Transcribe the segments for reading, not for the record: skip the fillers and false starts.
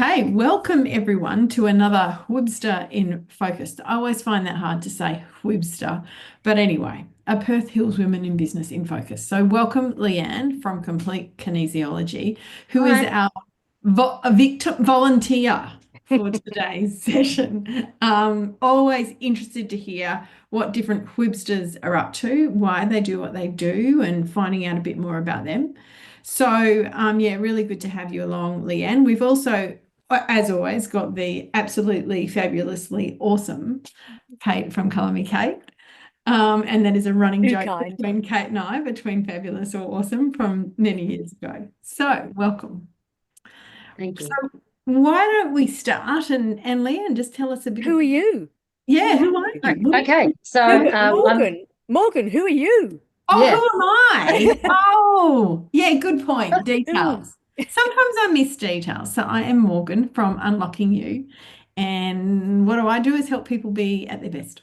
Okay, welcome everyone to another PHWIBster in Focus. I always find that hard to say, PHWIBster, but anyway, a Perth Hills Women in Business in Focus. So welcome Liane from Complete Kinesiology, who is Hi. our victim volunteer for today's session. Always interested to hear what different PHWIBsters are up to, why they do what they do, and finding out a bit more about them. So, yeah, really good to have you along, Liane. We've also, as always, got the absolutely fabulously awesome Kate from Colour Me Kate. And that is a running Too joke kind. between Kate and I, between fabulous or awesome from many years ago. So, welcome. Thank you. So, why don't we start and Liane, just tell us a bit Who are about, you? yeah, who are You? you? Okay, so I'm Morgan, who are you? Oh, yeah. who am I? Oh, yeah, good point. Ooh, Details. Sometimes I miss details. So I am Morgan from Unlocking You. And what I do is help people be at their best.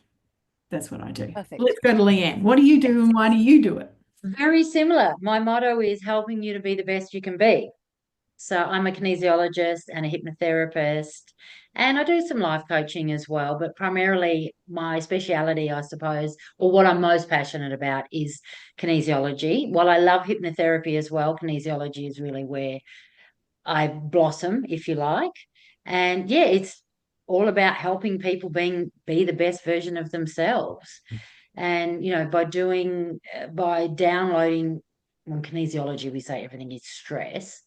That's what I do. perfect. Let's go to Leanne. What do you do and why do you do it? Very similar. My motto is helping you to be the best you can be. So I'm a kinesiologist and a hypnotherapist, and I do some life coaching as well, but primarily my speciality, I suppose, or what I'm most passionate about is kinesiology. While I love hypnotherapy as well, kinesiology is really where I blossom, if you like. And yeah, it's all about helping people be the best version of themselves. And by downloading, on kinesiology we say everything is stress.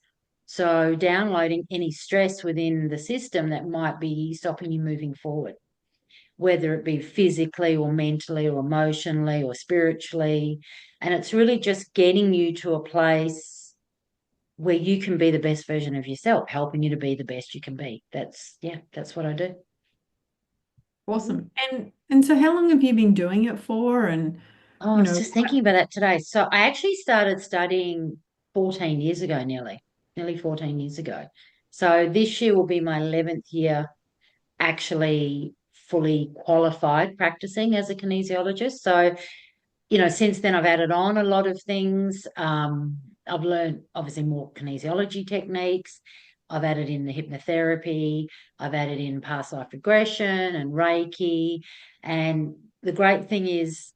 So downloading any stress within the system that might be stopping you moving forward, whether it be physically or mentally or emotionally or spiritually. And it's really just getting you to a place where you can be the best version of yourself, helping you to be the best you can be. That's what I do. Awesome. And so how long have you been doing it for? And Oh, I you was know, just thinking about that today. So I actually started studying 14 years ago, nearly 14 years ago. So this year will be my 11th year actually fully qualified practicing as a kinesiologist. So, since then I've added on a lot of things. I've learned obviously more kinesiology techniques. I've added in the hypnotherapy. I've added in past life regression and Reiki. And the great thing is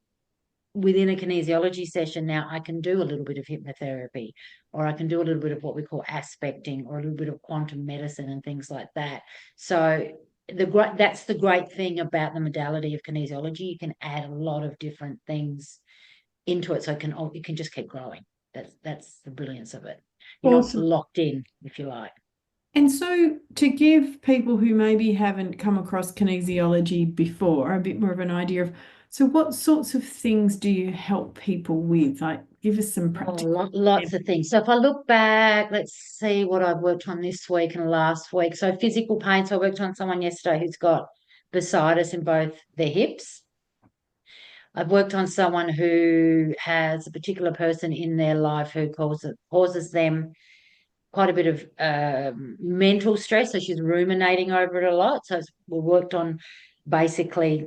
within a kinesiology session now, I can do a little bit of hypnotherapy, or I can do a little bit of what we call aspecting, or a little bit of quantum medicine and things like that. So that's the great thing about the modality of kinesiology. You can add a lot of different things into it, so it can just keep growing. That's the brilliance of it. You're not awesome. locked in, if you like. And so, to give people who maybe haven't come across kinesiology before a bit more of an idea of, so what sorts of things do you help people with? Like, give us some Oh, practical lots examples. of things. So if I look back, let's see what I've worked on this week and last week. So physical pain. So I worked on someone yesterday who's got bursitis in both their hips. I've worked on someone who has a particular person in their life who causes them quite a bit of mental stress. So she's ruminating over it a lot. So we worked on basically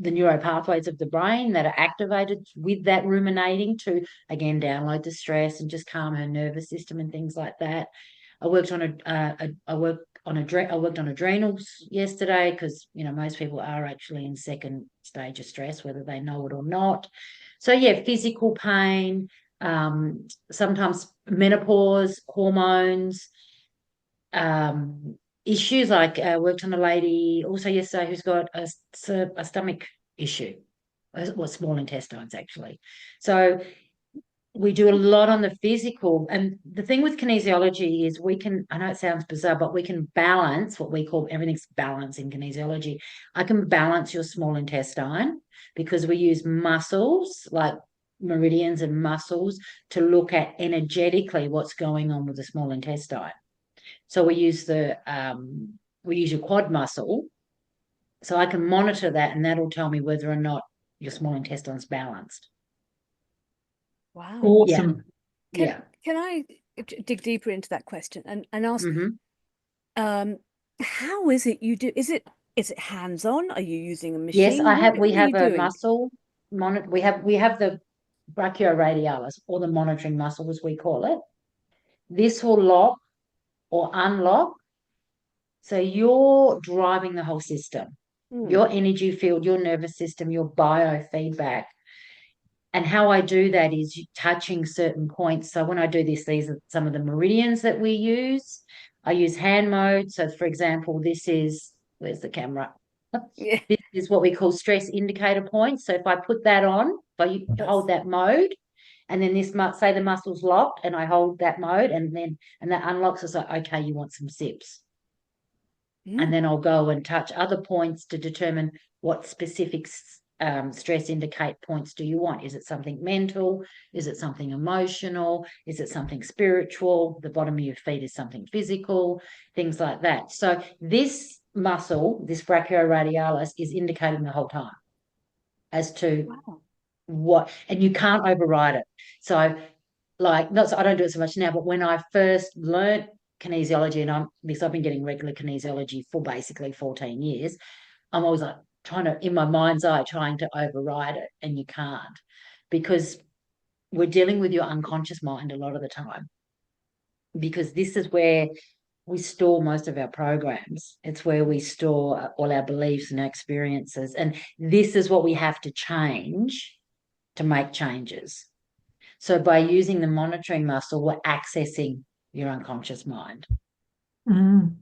the neural pathways of the brain that are activated with that ruminating to again download the stress and just calm her nervous system and things like that. I worked on I worked on adrenals yesterday because most people are actually in second stage of stress, whether they know it or not. So yeah, physical pain, sometimes menopause, hormones, issues like worked on a lady also yesterday who's got a stomach issue, or small intestines actually. So we do a lot on the physical. And the thing with kinesiology is I know it sounds bizarre, but we can balance what we call everything's balance in kinesiology. I can balance your small intestine because we use muscles like meridians and muscles to look at energetically what's going on with the small intestine. So we use your quad muscle. So I can monitor that and that'll tell me whether or not your small intestine's balanced. Wow. Yeah. Awesome. Can Yeah. can I dig deeper into that question and ask, Mm-hmm. um, how is it you do? Is it hands-on? Are you using a Yes, machine? we What are you have a doing? muscle monitor. We have the brachioradialis, or the monitoring muscle as we call it. This will lock or unlock So you're driving the whole system, Mm. your energy field, your nervous system, your biofeedback. And how I do that is touching certain points. So when I do this, these are some of the meridians that we use. I use hand mode. So for example, this is, where's the camera? Yeah. This is what we call stress indicator points. So if I put that on, if I hold that mode, and then this say the muscle's locked, and I hold that mode, and that unlocks. It's like, okay, you want some sips. And then I'll go and touch other points to determine what specific stress indicate points do you want. Is it something mental? Is it something emotional? Is it something spiritual? The bottom of your feet is something physical, things like that. So this muscle, this brachioradialis, is indicating the whole time as to what, and you can't override it. So I don't do it so much now, but when I first learned kinesiology, because I've been getting regular kinesiology for basically 14 years, I'm always like trying to, in my mind's eye, trying to override it, and you can't, because we're dealing with your unconscious mind a lot of the time, because this is where we store most of our programs. It's where we store all our beliefs and our experiences, and this is what we have to change to make changes. So by using the monitoring muscle, we're accessing your unconscious mind. Mm.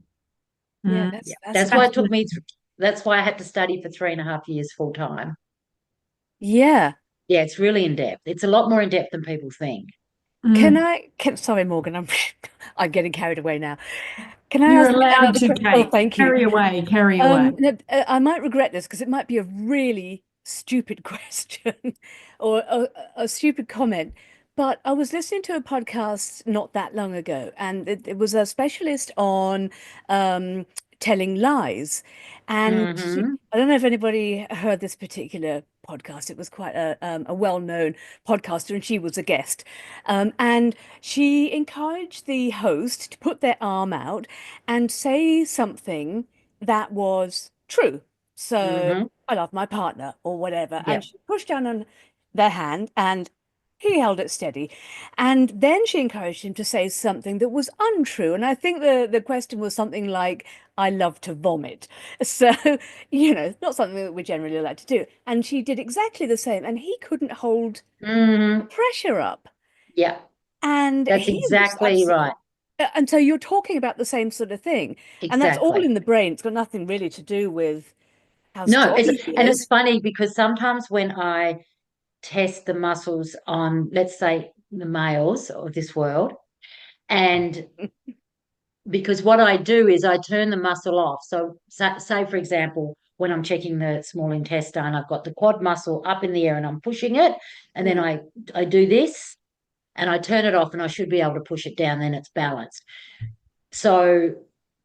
Yeah, Mm. That's why it took me. That's why I had to study for 3.5 years full time. Yeah. Yeah, it's really in depth. It's a lot more in depth than people think. Sorry, Morgan, I'm getting carried away now. Can I You're ask allowed another to, question? Oh, Kate. thank you. Carry away, carry away. No, I might regret this because it might be a really stupid question or a stupid comment. But I was listening to a podcast not that long ago, and it was a specialist on telling lies. And I don't know if anybody heard this particular podcast. It was quite a well-known podcaster, and she was a guest. And she encouraged the host to put their arm out and say something that was true. So I love my partner or whatever. And she pushed down on their hand and he held it steady. And then she encouraged him to say something that was untrue. And I think the question was something like, I love to vomit. So, not something that we generally like to do. And she did exactly the same. And he couldn't hold the pressure up. Yeah. And that's exactly right. And so you're talking about the same sort of thing. Exactly. And that's all in the brain. It's got nothing really to do with how No, strong he and is. it's funny because sometimes when I test the muscles on, let's say, the males of this world, and because what I do is I turn the muscle off. So say, for example, when I'm checking the small intestine, I've got the quad muscle up in the air and I'm pushing it, and then I do this and I turn it off, and I should be able to push it down, then it's balanced. So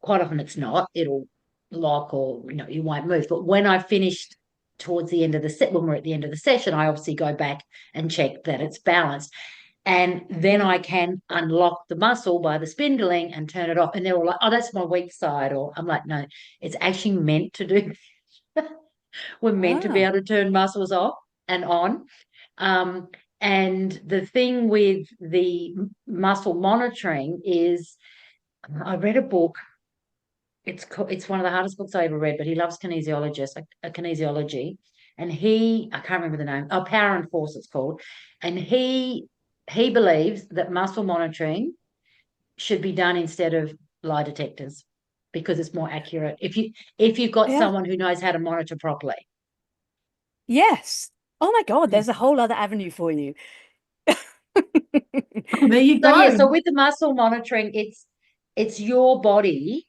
quite often it's not, it'll lock, or you won't move. But when I finished towards the end of the set, when we're at the end of the session, I obviously go back and check that it's balanced. And then I can unlock the muscle by the spindling and turn it off. And they're all like, oh, that's my weak side. Or I'm like, no, it's actually meant to do. We're meant to be able to turn muscles off and on. And the thing with the muscle monitoring is, I read a book. It's one of the hardest books I ever read, but he loves kinesiology, and I can't remember the name. Oh, Power and Force it's called, and he believes that muscle monitoring should be done instead of lie detectors, because it's more accurate if you've got someone who knows how to monitor properly. Yes. Oh my God, there's a whole other avenue for you. Oh, there you go. So with the muscle monitoring, it's your body,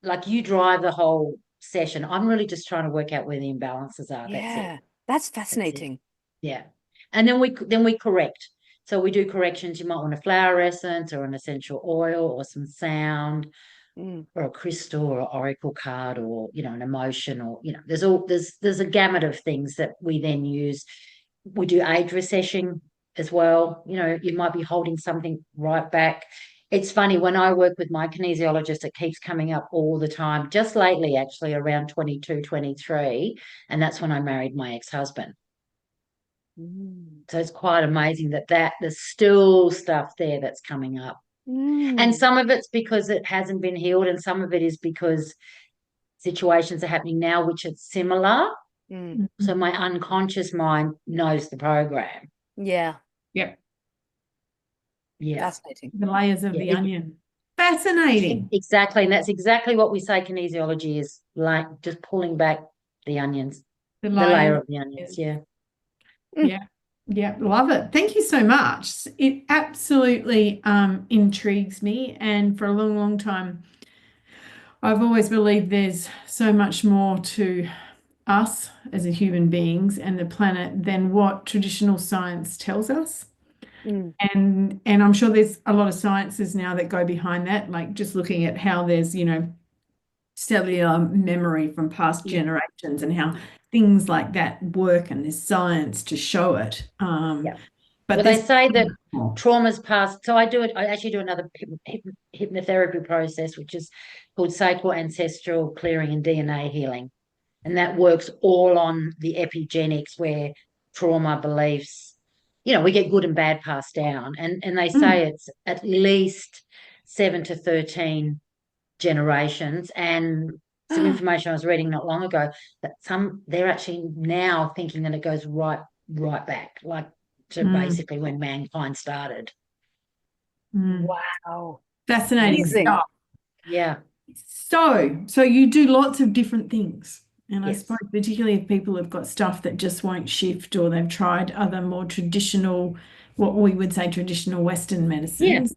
like you drive the whole session. I'm really just trying to work out where the imbalances are. Yeah, that's fascinating. Yeah. And then we correct. So we do corrections. You might want a flower essence or an essential oil or some sound or a crystal or an oracle card, or, an emotion, or, there's a gamut of things that we then use. We do age recession as well. You might be holding something right back. It's funny, when I work with my kinesiologist, it keeps coming up all the time. Just lately, actually, around 22, 23, and that's when I married my ex-husband. So it's quite amazing that there's still stuff there that's coming up. And some of it's because it hasn't been healed, and some of it is because situations are happening now which are similar. So my unconscious mind knows the program. Yeah. Yep. Yeah. Fascinating. The layers of the onion. Fascinating. Exactly. And that's exactly what we say kinesiology is, like just pulling back the onions, the layer of the onions. Yeah. Yeah. Yeah. Love it. Thank you so much. It absolutely intrigues me. And for a long, long time, I've always believed there's so much more to us as a human beings and the planet than what traditional science tells us. And I'm sure there's a lot of sciences now that go behind that, like just looking at how there's, cellular memory from past generations and how things like that work, and there's science to show it. But well, they say that trauma's past. So I actually do another hypnotherapy process, which is called sacral ancestral clearing and DNA healing. And that works all on the epigenetics, where trauma beliefs, we get good and bad passed down. And they say it's at least 7 to 13 generations. And some information I was reading not long ago, that they're actually now thinking that it goes right back, like to basically when mankind started. Wow. Fascinating stuff. Yeah. So you do lots of different things. And I Yes. suppose particularly if people have got stuff that just won't shift, or they've tried other more traditional, what we would say traditional Western medicines.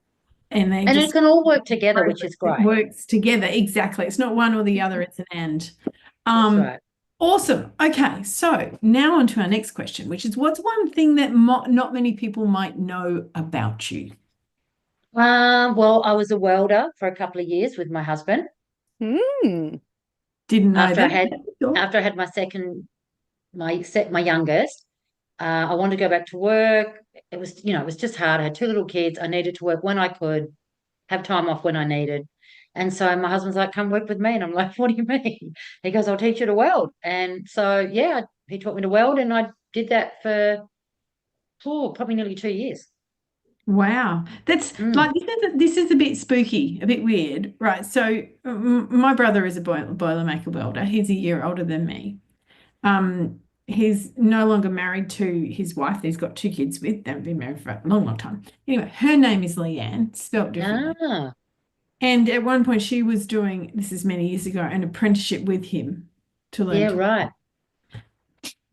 And it can all work together, which is great. It works together. Exactly. It's not one or the other, it's an and. That's right. Awesome. Okay, so now on to our next question, which is, what's one thing that not many people might know about you? Well, I was a welder for a couple of years with my husband. Didn't know After that. I had my youngest, I wanted to go back to work. It was just hard. I had two little kids. I needed to work when I could, have time off when I needed. And so my husband's like, come work with me. And I'm like, what do you mean? He goes, I'll teach you to weld. And so, he taught me to weld, and I did that for probably nearly 2 years. Wow. That's like, this is a bit spooky, a bit weird, right? So my brother is a boilermaker welder. He's a year older than me. He's no longer married to his wife. He's got two kids with. They've been married for a long, long time. Anyway, her name is Liane, spelled differently. And at one point she was doing, this is many years ago, an apprenticeship with him to learn. Yeah, right.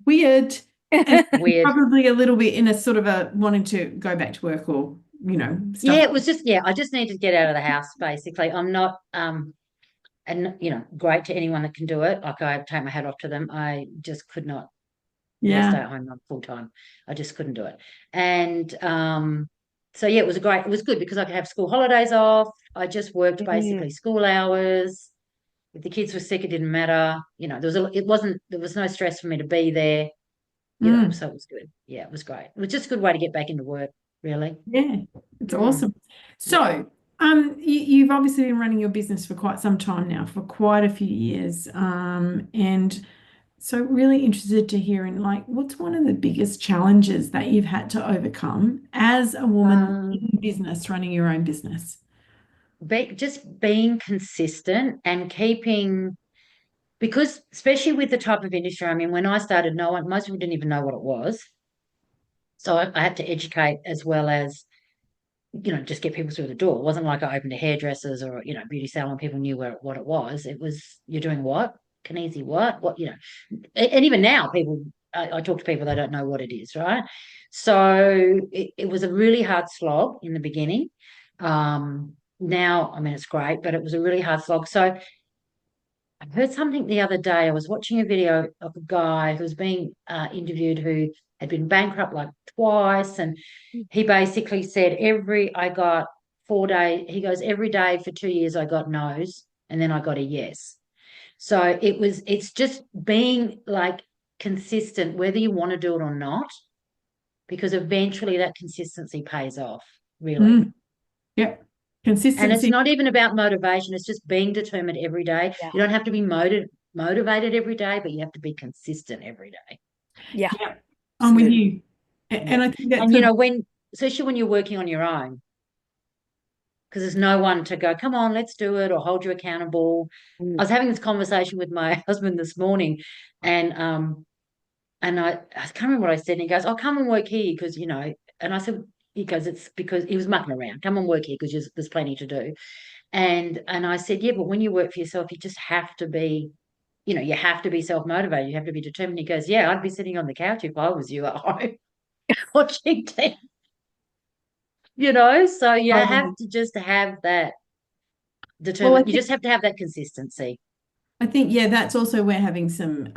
Weird. Weird. Probably a little bit in a sort of a wanting to go back to work, or, stuff. Yeah, it was just, I just needed to get out of the house, basically. I'm not, and, great to anyone that can do it. Like, I take my hat off to them. I just could not stay at home full time. I just couldn't do it. And so it was good because I could have school holidays off. I just worked basically school hours. If the kids were sick, it didn't matter. There was no stress for me to be there. So it was good. Yeah, it was great. It was just a good way to get back into work, really. Yeah, it's awesome. So you've obviously been running your business for quite some time now, for quite a few years. And so really interested to hear, what's one of the biggest challenges that you've had to overcome as a woman in business, running your own business? Just being consistent and keeping, because especially with the type of industry I'm in, when I started, most people didn't even know what it was. So I had to educate as well as, just get people through the door. It wasn't like I opened a hairdresser's or, beauty salon. People knew what it was. It was, you're doing what? Kinesi what? What, and even now I talk to people, they don't know what it is, right? So it was a really hard slog in the beginning. Now, I mean, it's great, but it was a really hard slog. So I heard something the other day. I was watching a video of a guy who was being interviewed, who had been bankrupt like twice. And he basically said, I got 4 days. He goes, every day for 2 years, I got no's, and then I got a yes. So it's just being like consistent, whether you want to do it or not, because eventually that consistency pays off, really. Yep. Consistency. And it's not even about motivation. It's just being determined every day. Yeah. You don't have to be motivated every day, but you have to be consistent every day. Yeah. I'm with you. And I think that's, especially when you're working on your own, because there's no one to go, come on, let's do it, or hold you accountable. I was having this conversation with my husband this morning, and I can't remember what I said, and he goes, "Oh, come and work here because And I said, he goes, it's because he was mucking around. Come and work here because there's plenty to do. And I said, yeah, but when you work for yourself, you just have to be, you have to be self-motivated. You have to be determined. He goes, yeah, I'd be sitting on the couch if I was you at home watching TV. So you have to just have that determined. You just have to have that consistency. I think, yeah, that's also where having some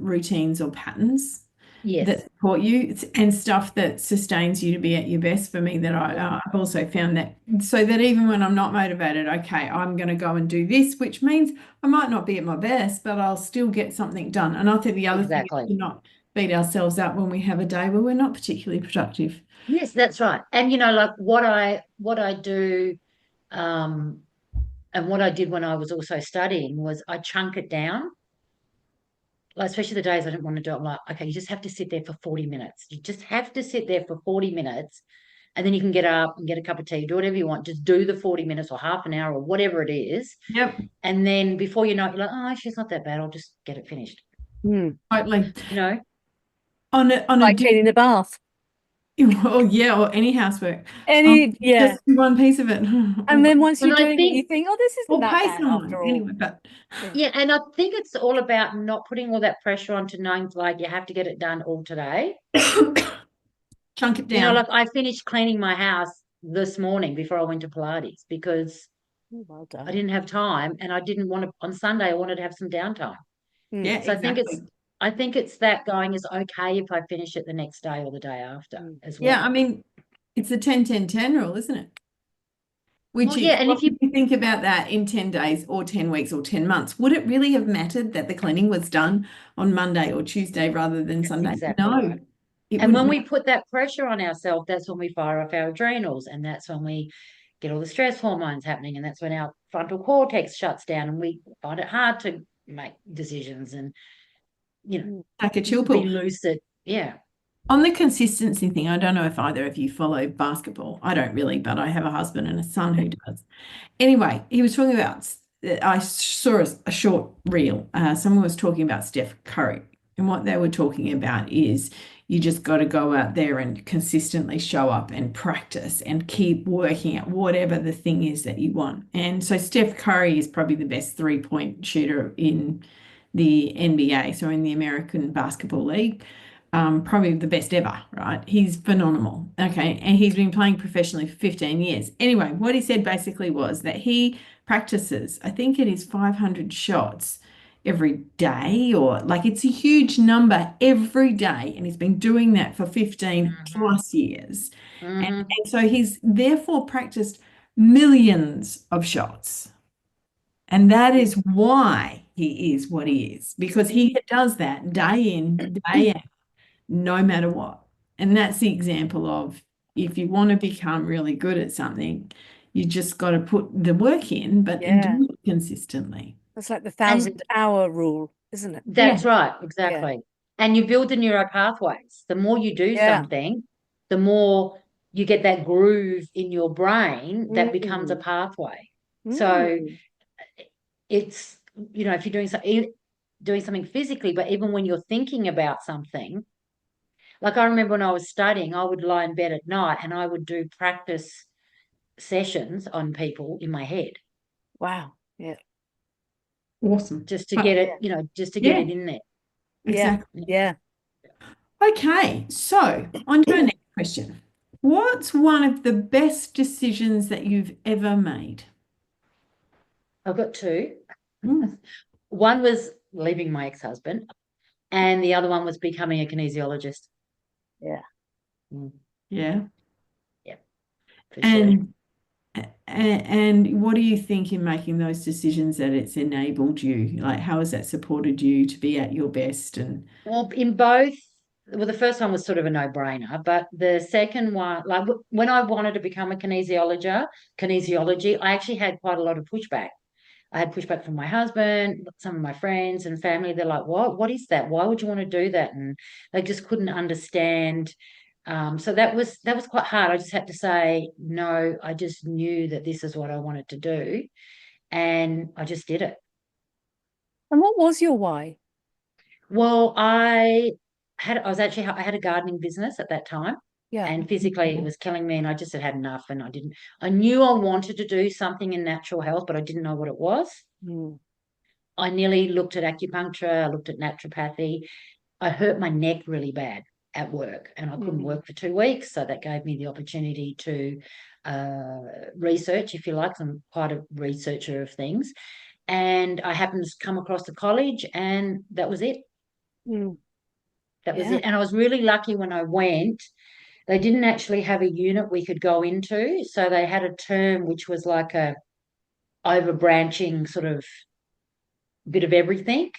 routines or patterns that support you and stuff that sustains you to be at your best. For me, that I've also found that, so that even when I'm not motivated, okay, I'm going to go and do this, which means I might not be at my best, but I'll still get something done. And I think the other thing is to not beat ourselves up when we have a day where we're not particularly productive. Yes, that's right. And like what I do, and what I did when I was also studying was I chunk it down. Like, especially the days I didn't want to do it, I'm like, okay, you just have to sit there for 40 minutes. You just have to sit there for 40 minutes, and then you can get up and get a cup of tea, do whatever you want. Just do the 40 minutes or half an hour or whatever it is. Yep. And then before you know it, you're like, oh, actually, it's not that bad. I'll just get it finished. Totally. Like cleaning the bath. Oh yeah, or any housework. Just one piece of it. And then once you're doing it, you think, oh, this isn't that bad after all. Anyway, but yeah, and I think it's all about not putting all that pressure onto knowing like you have to get it done all today. Chunk it down. Like I finished cleaning my house this morning before I went to Pilates because well done. I didn't have time, and I didn't want to on Sunday. I wanted to have some downtime. Yeah, so exactly. I think it's that going is okay if I finish it the next day or the day after as well. Yeah, I mean, it's the 10-10-10 rule, isn't it? Which is, and if you think about that in 10 days or 10 weeks or 10 months, would it really have mattered that the cleaning was done on Monday or Tuesday rather than Sunday? Exactly no. Right. And when we put that pressure on ourselves, that's when we fire off our adrenals, and that's when we get all the stress hormones happening, and that's when our frontal cortex shuts down, and we find it hard to make decisions and like a chill pool. Be lucid. Yeah. On the consistency thing, I don't know if either of you follow basketball. I don't really, but I have a husband and a son who does. Anyway, he was talking about, I saw a short reel. Someone was talking about Steph Curry. And what they were talking about is you just got to go out there and consistently show up and practice and keep working at whatever the thing is that you want. And so Steph Curry is probably the best three-point shooter in the NBA, so in the American Basketball League. Probably the best ever, right? He's phenomenal. Okay. And he's been playing professionally for 15 years. Anyway, what he said basically was that he practices, I think it is 500 shots every day, or like it's a huge number every day. And he's been doing that for 15 plus years. And so he's therefore practiced millions of shots. And that is why he is what he is, because he does that day in, day out, no matter what. And that's the example of, if you want to become really good at something, you just got to put the work in, but do it consistently. That's like the 1,000-hour rule, isn't it? That's right, exactly. Yeah. And you build the neural pathways. The more you do something, the more you get that groove in your brain that becomes a pathway. So it's, if you're doing something physically, but even when you're thinking about something, like I remember when I was studying, I would lie in bed at night and I would do practice sessions on people in my head. Wow. Yeah. Awesome. Just to get it, just to get it in there. Exactly. Yeah. Okay. So on to our next question. What's one of the best decisions that you've ever made? I've got two. One was leaving my ex-husband, and the other one was becoming a kinesiologist. Yeah. Yeah. Yeah. For sure. And what do you think in making those decisions that it's enabled you? Like, how has that supported you to be at your best? And well, in both, the first one was sort of a no-brainer, but the second one, like when I wanted to become a kinesiology, I actually had quite a lot of pushback. I had pushback from my husband, some of my friends and family. They're like, what is that? Why would you want to do that? And they just couldn't understand So that was quite hard. I just had to say no. I just knew that this is what I wanted to do, and I just did it. And what was your why? Well, I had a gardening business at that time, Yeah. and physically it was killing me, and I just had enough, and I knew I wanted to do something in natural health, but I didn't know what it was. Mm. I nearly looked at acupuncture, I looked at naturopathy. I hurt my neck really bad at work, and I couldn't work for 2 weeks. So that gave me the opportunity to research, if you like. I'm quite a researcher of things. And I happened to come across the college, and that was it. Mm. That was Yeah. it. And I was really lucky when I went. They didn't actually have a unit we could go into. So they had a term which was like a overbranching sort of bit of everything.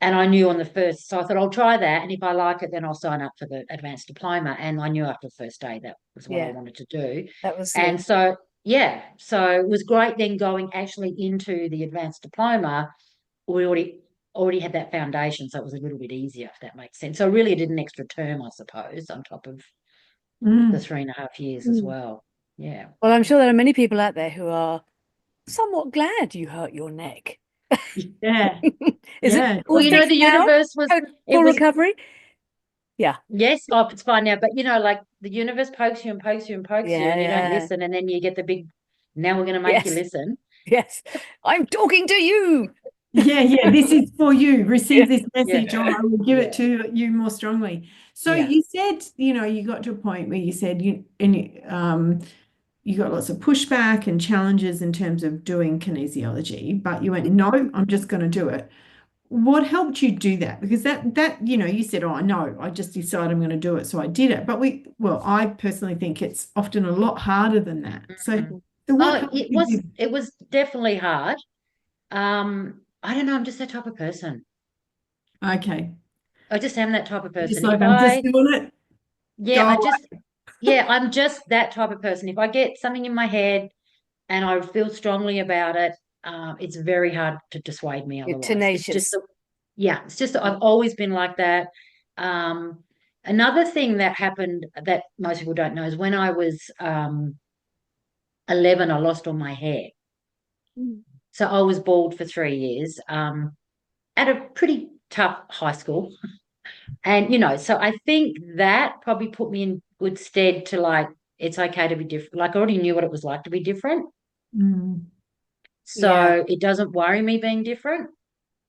And I knew on the first, so I thought I'll try that. And if I like it, then I'll sign up for the advanced diploma. And I knew after the first day that was what I Yeah. wanted to do. That was And it. so, yeah, so it was great then going actually into the advanced diploma. We already had that foundation, so it was a little bit easier, if that makes sense. So I really did an extra term, I suppose, on top of the Mm. 3.5 years as well. Yeah. Well, I'm sure there are many people out there who are somewhat glad you hurt your neck. Yeah. Is it Yeah. all Well, fixed the now? universe was, it Full was, recovery? Yeah. yes, it's fine now. But, like the universe pokes you and pokes you and pokes you, Yeah, and you don't yeah. listen. And then you get the big, now we're going to make you Yes. listen. Yes. I'm talking to you. Yeah, yeah, this is for you. Receive this message, Yeah. or I will give Yeah. it to you more strongly. So Yeah. you said, you got to a point where you said you got lots of pushback and challenges in terms of doing kinesiology, but you went, no, I'm just going to do it. What helped you do that? Because you said, oh, no, I just decided I'm going to do it, so I did it. But I personally think it's often a lot harder than that. So, Mhm. what Oh, helped you do it was definitely hard. I don't know. I'm just that type of person. that? Okay. I just am that type of Just person. like I'm just doing it. Yeah, Go away. I'm just that type of person. If I get something in my head and I feel strongly about it, it's very hard to dissuade me You're otherwise. tenacious. It's just that I've always been like that. Um, Another thing that happened that most people don't know is when I was 11, I lost all my hair. Mm. So I was bald for 3 years at a pretty tough high school. And, so I think that probably put me in good stead to like, it's okay to be different. Like I already knew what it was like to be different. Mm. Yeah. So it doesn't worry me being different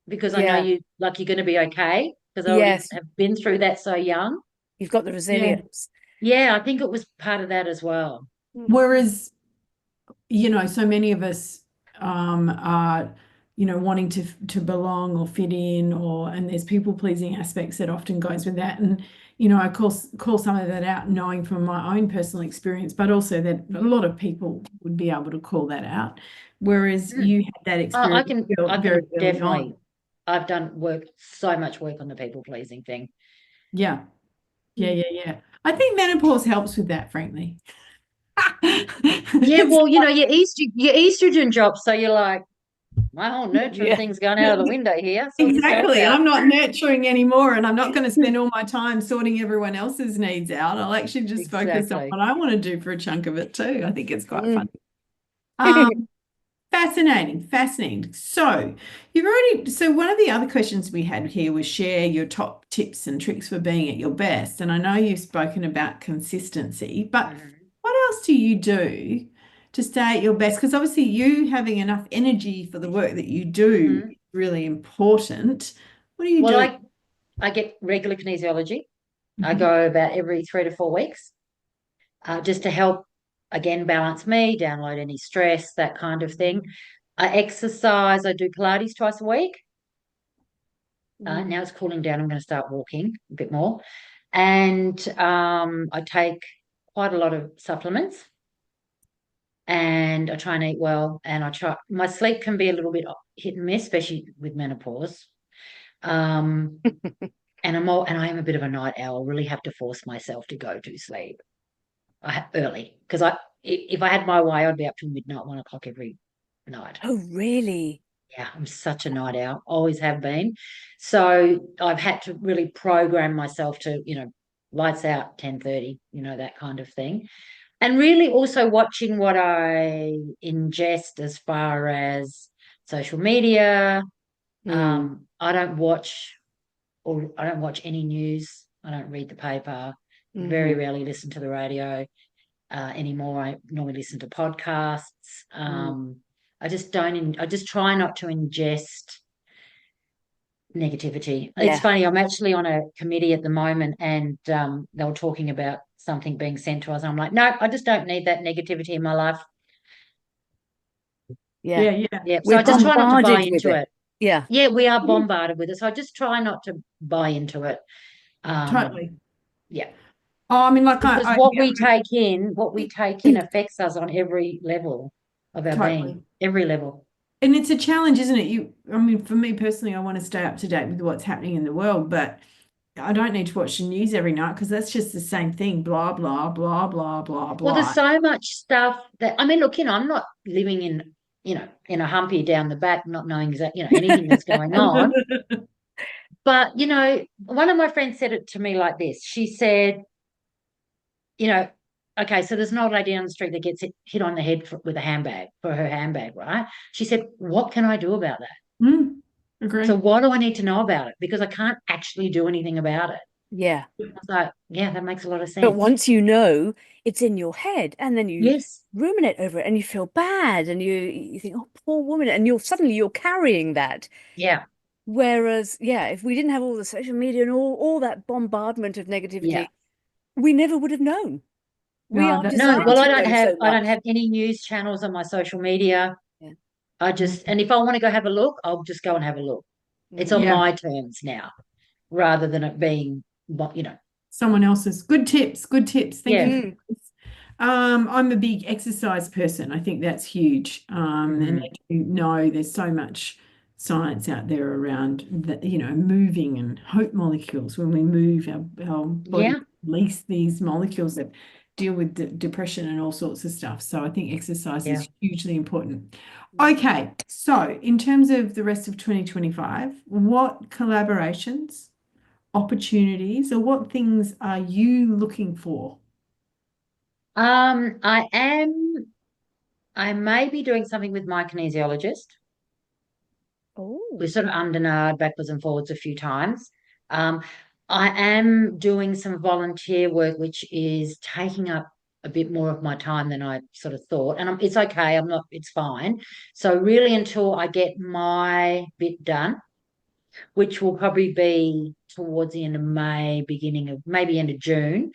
because I know Yeah. you're going to be okay because I already Yes. have been through that so young. You've got the Yeah. resilience. Yeah, I think it was part of that as well. Whereas, so many of us are, wanting to belong or fit in, and there's people pleasing aspects that often goes with that. And, I call some of that out, knowing from my own personal experience, but also that a lot of people would be able to call that out. Whereas Mm. you had that I experience can, I very can early definitely, on. I've done so much work on the people pleasing thing. Yeah. Yeah, yeah, yeah. I think menopause helps with that, frankly. Yeah, It's well, your estrogen drops, so you're like, my whole nurturing Yeah. thing's gone out of the window here. Sort yourself exactly. out. I'm not nurturing anymore, and I'm not going to spend all my time sorting everyone else's needs out. I'll actually just focus on Exactly. what I want to do for a chunk of it too. I think it's quite Mm. fun. Fascinating, fascinating. So one of the other questions we had here was share your top tips and tricks for being at your best. And I know you've spoken about consistency, but what else do you do to stay at your best? Because obviously you having enough energy for the work that you do is really important. What do you Well, do? I get regular kinesiology. I Mhm. go about every 3 to 4 weeks, just to help again balance me, download any stress, that kind of thing. I exercise. I do Pilates twice a week. Now it's cooling down. I'm going to start walking a bit more, and I take quite a lot of supplements. And I try and eat well, and my sleep can be a little bit hit and miss, especially with menopause. Um, and I am a bit of a night owl. I really have to force myself to go to sleep early because if I had my way, I'd be up till midnight, 1 o'clock every night. Oh, really? Yeah, I'm such a night owl, always have been. So I've had to really program myself to, lights out 10:30, that kind of thing. And really also watching what I ingest as far as social media. I don't watch any news. I don't read the paper. Very rarely listen to the radio anymore. I normally listen to podcasts. I just try not to ingest negativity. It's funny, I'm actually on a committee at the moment, and they were talking about something being sent to us. I'm like, no, I just don't need that negativity in my life. Yeah. So I just try not to buy into it. Yeah, we are bombarded with it, so I just try not to buy into it. Totally. Yeah. Oh, I mean, like because what we take in affects us on every level of our being, every level. And it's a challenge, isn't it? I mean, for me personally, I want to stay up to date with what's happening in the world, but I don't need to watch the news every night because that's just the same thing, blah, blah, blah, blah, blah, blah. Well, there's so much stuff that, I mean, look, I'm not living in a humpy down the back, not knowing exactly, anything that's going on. But, one of my friends said it to me like this. She said, okay, so there's an old lady on the street that gets hit on the head with a handbag, for her handbag, right? She said, what can I do about that? Agree. So what do I need to know about it? Because I can't actually do anything about it. Yeah. I was like, yeah, that makes a lot of sense. But once you know, it's in your head, and then you Yes. ruminate over it, and you feel bad, and you think, oh, poor woman, and you're carrying that. Yeah. Whereas, if we didn't have all the social media and all that bombardment of negativity, we never would have known. I don't have any news channels on my social media. Yeah. And if I want to go have a look, I'll just go and have a look. It's on my terms now, rather than it being, someone else's. Good tips. Thank you. I'm a big exercise person. I think that's huge. And there's so much science out there around that, moving and hope molecules. When we move, our body release these molecules that deal with depression and all sorts of stuff. So I think exercise is hugely important. Okay, so in terms of the rest of 2025, what collaborations, opportunities, or what things are you looking for? I may be doing something with my kinesiologist. We're sort of undenied backwards and forwards a few times. I am doing some volunteer work, which is taking up a bit more of my time than I sort of thought. And it's okay. It's fine. So really, until I get my bit done, which will probably be towards the end of May, maybe end of June,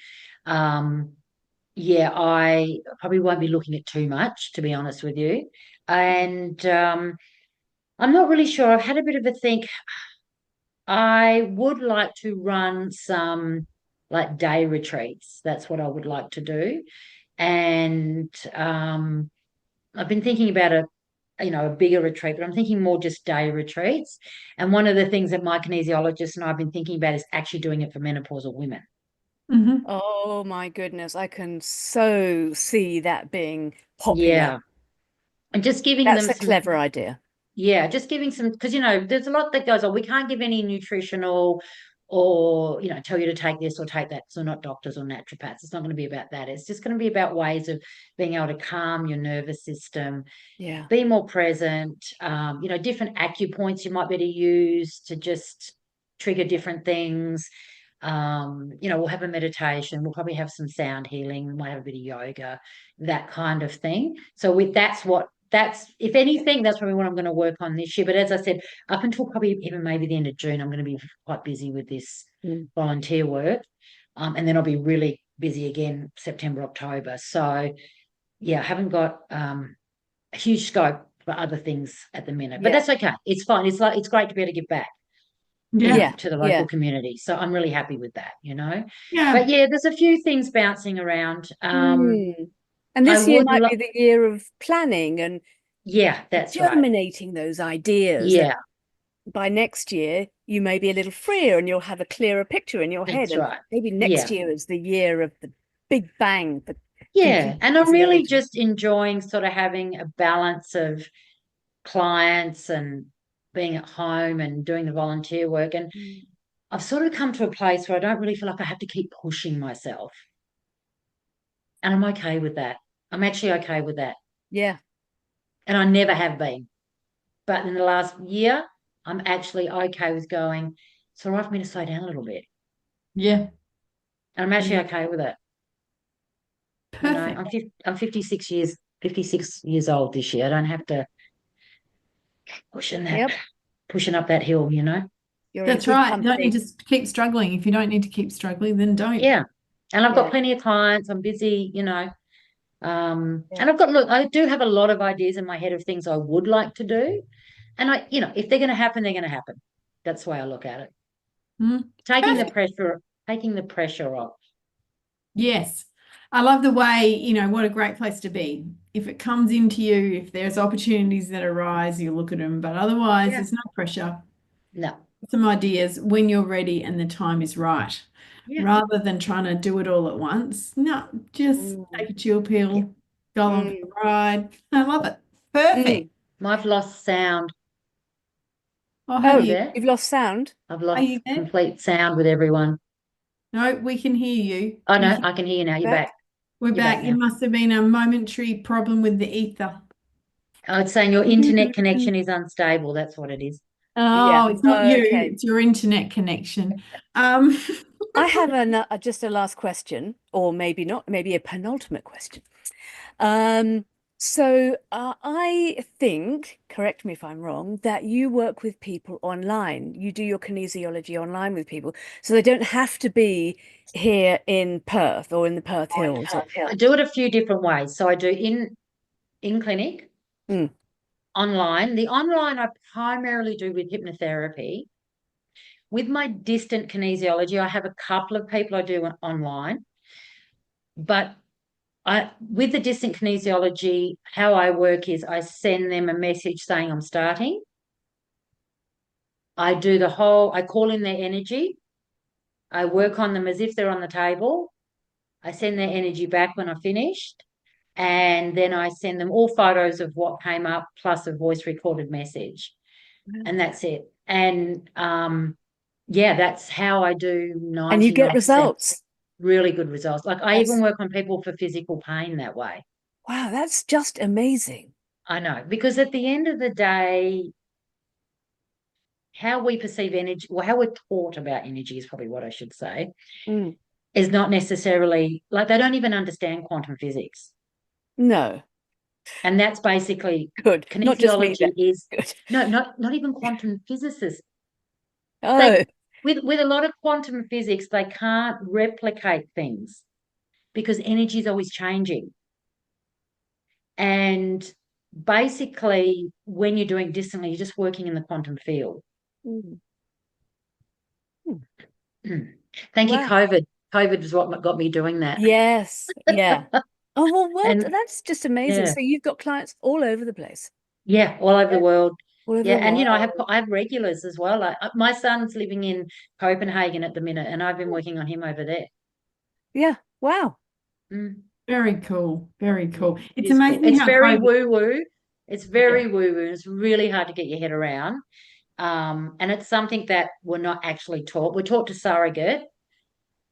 I probably won't be looking at too much, to be honest with you. And I'm not really sure. I've had a bit of a think. I would like to run some like day retreats. That's what I would like to do. And I've been thinking about a bigger retreat, but I'm thinking more just day retreats. And one of the things that my kinesiologist and I've been thinking about is actually doing it for menopausal women. Oh my goodness, I can so see that being popular. Yeah. And just giving them a clever idea. Yeah, just giving some, because there's a lot that goes on. We can't give any nutritional or tell you to take this or take that. So not doctors or naturopaths. It's not going to be about that. It's just going to be about ways of being able to calm your nervous system. Yeah. Be more present. Different acupoints you might be able to use to just trigger different things. We'll have a meditation. We'll probably have some sound healing. We might have a bit of yoga, that kind of thing. So if anything, that's probably what I'm going to work on this year. But as I said, up until probably even maybe the end of June, I'm going to be quite busy with this volunteer work. And then I'll be really busy again September, October. So, I haven't got a huge scope for other things at the minute. But that's okay. It's fine. It's great to be able to give back to the local community. So I'm really happy with that, Yeah. But there's a few things bouncing around. And this year might be the year of planning and that's germinating those ideas. Yeah. By next year, you may be a little freer and you'll have a clearer picture in your head. That's right. Maybe next year is the year of the big bang. And I'm really just enjoying sort of having a balance of clients and being at home and doing the volunteer work. And I've sort of come to a place where I don't really feel like I have to keep pushing myself. And I'm okay with that. I'm actually okay with that. Yeah. And I never have been. But in the last year, I'm actually okay with going, it's all right for me to slow down a little bit. Yeah. And I'm actually Yeah. okay with it. You know, Perfect. I'm 56 years old this year. I don't have to Yep. pushing up that hill, you know. You're in That's good right. You don't need company. to keep struggling. If you don't need to keep struggling, then don't. Yeah. And I've got Yeah. plenty of clients. I'm busy, you know. Yeah. And I do have a lot of ideas in my head of things I would like to do. And if they're going to happen, they're going to happen. That's the way I look at it. Perfect. Taking the pressure off. Yes. I love the way, what a great place to be. If it comes into you, if there's opportunities that arise, you look at them, but otherwise, Yeah. there's no pressure. No. Some ideas when you're ready and the time is right, Yeah. rather than trying to do it all at once. No, just take a chill pill, go along for Mm. the ride. I love it. Mm. Perfect. I've lost sound. Oh, have Are you Oh, you? there? you've lost sound. I've Are lost you there? complete sound with everyone. No, we can hear you. Oh no, I can hear you now. You're Back. back. We're You're back back. It now. must have been a momentary problem with the ether. I was saying your internet connection is unstable. That's what it is. Yeah. Oh, it's not you, Okay. it's your internet connection. Um, I have just a last question, or maybe not, maybe a penultimate question. Um, I think, correct me if I'm wrong, that you work with people online. You do your kinesiology online with people, so they don't have to be here in Perth or in the Perth Hills. I do it a few different ways. So I do in clinic, Mm. online. The online I primarily do with hypnotherapy. With my distant kinesiology, I have a couple of people I do online, but with the distant kinesiology, how I work is I send them a message saying I'm starting. I call in their energy. I work on them as if they're on the table. I send their energy back when I finished. And then I send them all photos of what came up plus a voice recorded message. And that's it. And yeah, that's how I do And you get 99% results. really good results. Like I even That's work on people for physical pain that way. wow, that's just amazing. I know, because at the end of the day, how we perceive energy, or how we're taught about energy is probably what I should say, Mm. is not necessarily like they don't even understand quantum physics. No, And that's basically good. Not just me then. kinesiology is Good. no, not even quantum physicists. Oh, They with a lot of quantum physics, they can't replicate things because energy is always changing. And basically, when you're doing distantly, you're just working in the quantum field. mm. Thank you, Wow. COVID. COVID is what got me doing that. Yes. Yeah. Oh, well, And that's just amazing. yeah, So you've got clients all over the place. yeah, all over the world. All over Yeah, the and world. I have regulars as well. Like my son's living in Copenhagen at the minute, and I've been working on him over there. Yeah. Wow. Mm. very cool. Very cool. It It's is cool. amazing It's how very COVID, woo woo. It's yeah. very woo woo. It's really hard to get your head around. And it's something that we're not actually taught. We're taught to surrogate,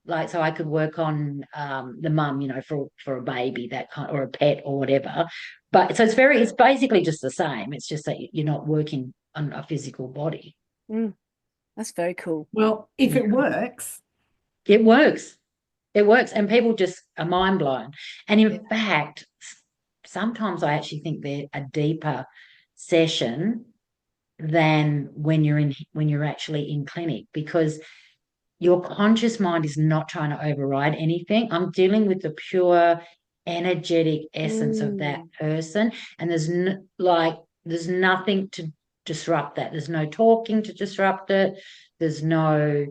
like so I could work on the mum, for a baby, that kind, or a pet or whatever. But so it's basically just the same. It's just that you're not working on a physical body. Mm, that's very cool. Well, if Yeah. it works, It works. It works, and people just are mind blown. And Yeah. in fact, sometimes I actually think they're a deeper session than when you're actually in clinic, because your conscious mind is not trying to override anything. I'm dealing with the pure energetic essence of that Mm, person, and there's nothing to disrupt that. There's no talking to disrupt it. There's no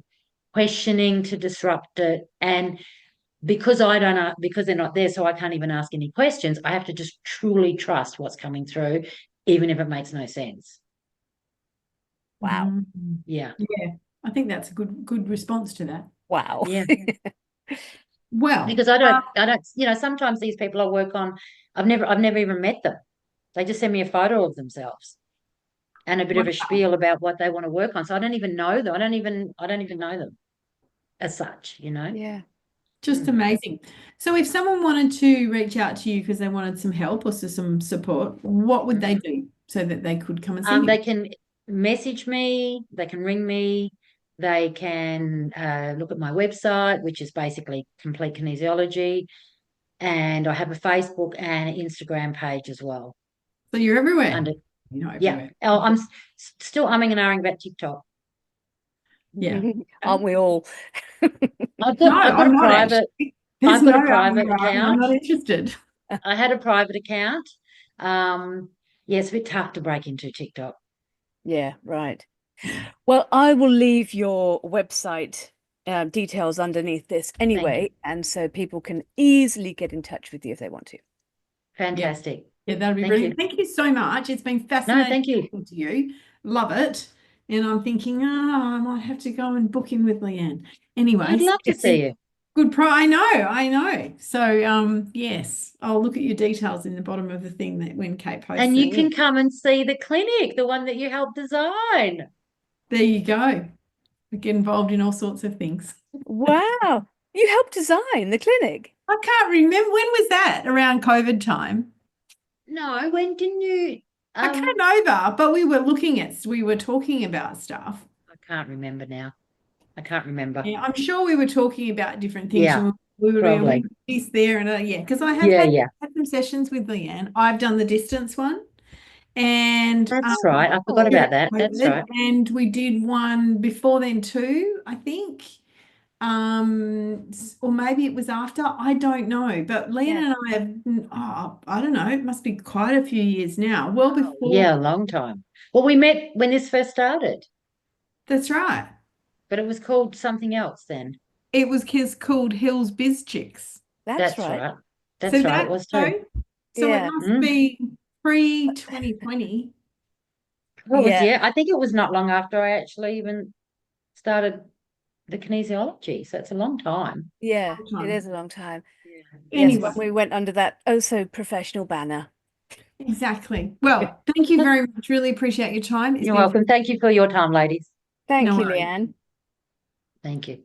questioning to disrupt it. And because because they're not there, so I can't even ask any questions, I have to just truly trust what's coming through, even if it makes no sense. wow. Yeah. Yeah, I think that's a good response to that. Wow. Yeah. Well, Because I don't, sometimes these people I work on, I've never even met them. They just send me a photo of themselves. and a bit of a spiel about what they want to work on. So I don't even know them. I don't even know them as such, Yeah. Just amazing. So if someone wanted to reach out to you because they wanted some help or some support, what would they do so that they could come and see you? They can message me, they can ring me, they can look at my website, which is basically Complete Kinesiology, and I have a Facebook and Instagram page as well. So you're everywhere. Everywhere. Oh, I'm still umming and ahhing about TikTok. Yeah. Aren't we all? I've got a private account. I'm not interested. I had a private account. It's a bit tough to break into TikTok. Yeah, right. Well, I will leave your website details underneath this anyway, and so people can easily get in touch with you if they want to. Fantastic. Yeah, that'd be brilliant. Thank you so much. It's been fascinating. No, thank you. Talking to you. Love it. And I'm thinking, I might have to go and book in with Liane. Anyway, I'd love to see you. Good I know. So yes, I'll look at your details in the bottom of the thing that when Kate posts. And you can come and see the clinic, the one that you helped design. There you go. I get involved in all sorts of things. Wow. You helped design the clinic. I can't remember. When was that? Around COVID time? No, when didn't you? I can't over, but we were talking about stuff. I can't remember now. I can't remember. Yeah, I'm sure we were talking about different things. Yeah, we were probably. This there and because I have had some sessions with Liane. I've done the distance one, and that's right. I forgot about that. That's right. And we did one before then too, I think. Or maybe it was after. I don't know. But Liane and I have. I don't know. It must be quite a few years now. Well before. Yeah, a long time. Well, we met when this first started. That's right. But it was called something else then. It was called Hills Biz Chicks. That's right. That's right. It was too. So it must be pre-2020. I think it was not long after I actually even started the kinesiology. So it's a long time. Yeah, it is a long time. Yeah. Anyway, yes, we went under that so professional banner. Exactly. Well, thank you very much. Really appreciate your time. You're welcome. Thank you for your time, ladies. Thank you, Liane. Thank you.